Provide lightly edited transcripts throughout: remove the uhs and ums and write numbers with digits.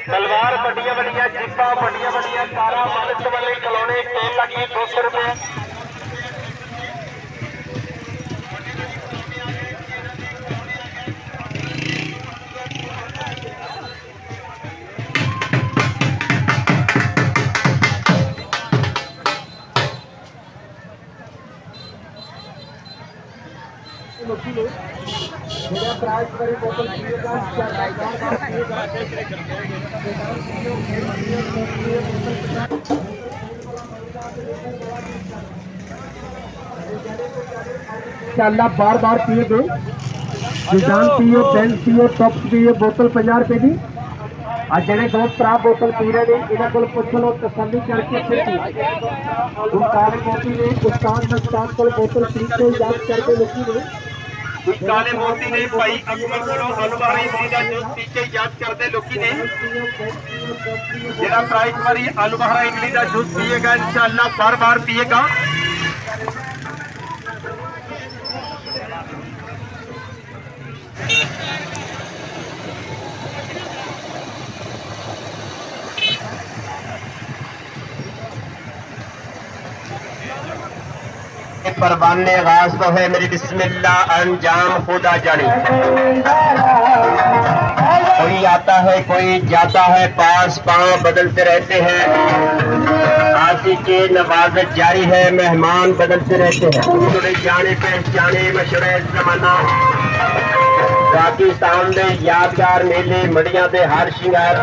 तलवार बड़िया बड़िया जीपा बड़िया बड़िया कारा मालिक वाले खिलौने खेल लगी 200 रुपए। इंशाअल्लाह बार बार पिए गए निजान पियो पेन पियो टॉप्स पियो बोतल 50 रुपए की आज जेडे दोस्त भरा बोतल पी रहे हैं इन्होंने को पुछ लो तसल्ली करके फिर काले मोती ने उस्ताद नस्ताद को बोतल पी के याद करके लिखी ने काले मोती ने भाई अकबर को अलवारी सीधा जो पी के याद करते लोकी ने जेड़ा प्राइस वाली अलवारा इमली का जूस पिएगा इंशाअल्लाह बार बार पिएगा। परवाने आगाज तो है मेरी बिस्मिल्लाह अंजाम खुदा जानी। कोई आता है कोई जाता है पास पांव बदलते रहते हैं आसी के नवाजत जारी है मेहमान बदलते रहते हैं थोड़े जाने पहचाने मशहूर जमाना पाकिस्तान दे यादगार मेले मड़िया दे हर शिंगार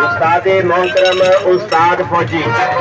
उस्ताद मोहतरम उस्ताद फौजी नंबर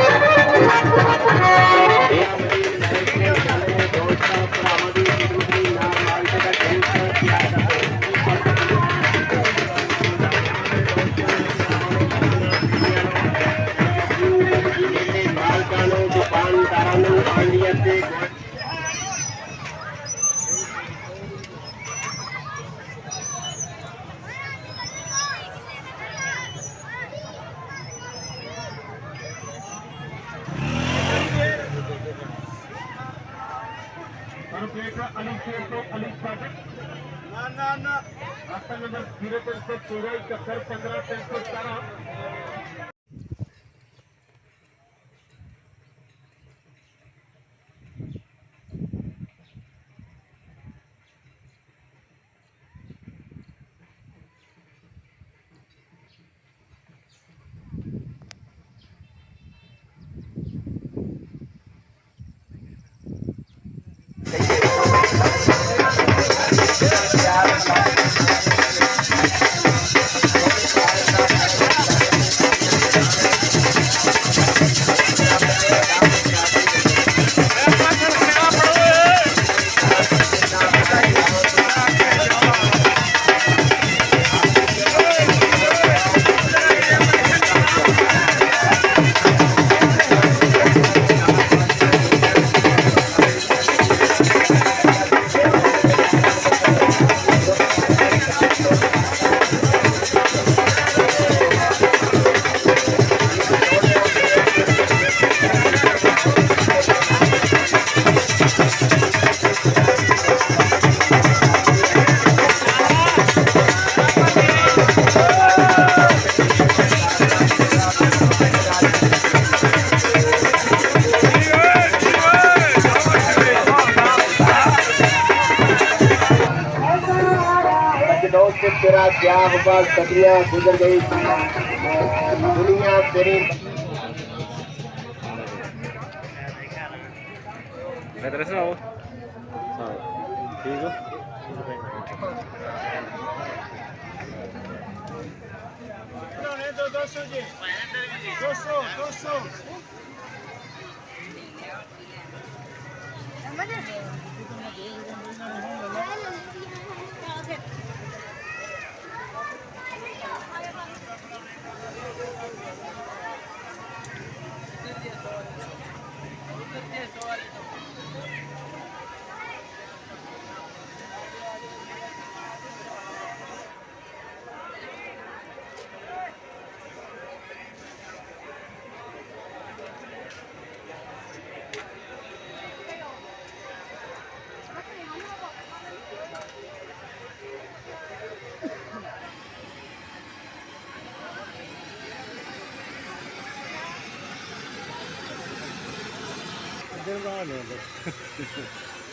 0313 71 15 317। तेरा क्या हुआ सदियां गुजर गई दुनिया तेरी ठीक हो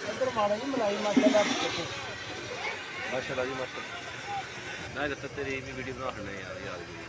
ਇੱਧਰ ਮਾੜਾ ਜੀ ਮਲਾਈ ਮਾਸ਼ਾਅੱਲਾ ਮਾਸ਼ਾਅੱਲਾ ਜੀ ਮਾਸ਼ਾਅੱਲਾ ਮੈਂ ਦੱਸ ਤੇਰੀ ਵੀ ਵੀਡੀਓ ਬਣਾ ਲੈਣੇ ਯਾਰ ਯਾਦ ਜੀ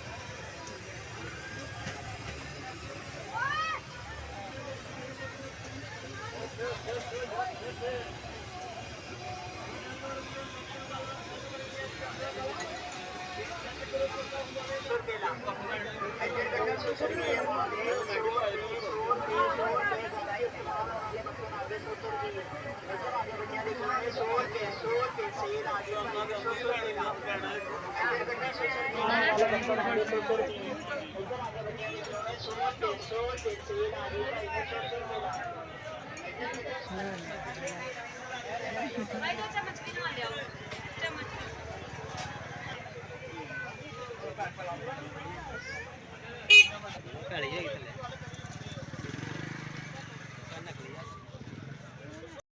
भाई 2 चम्मच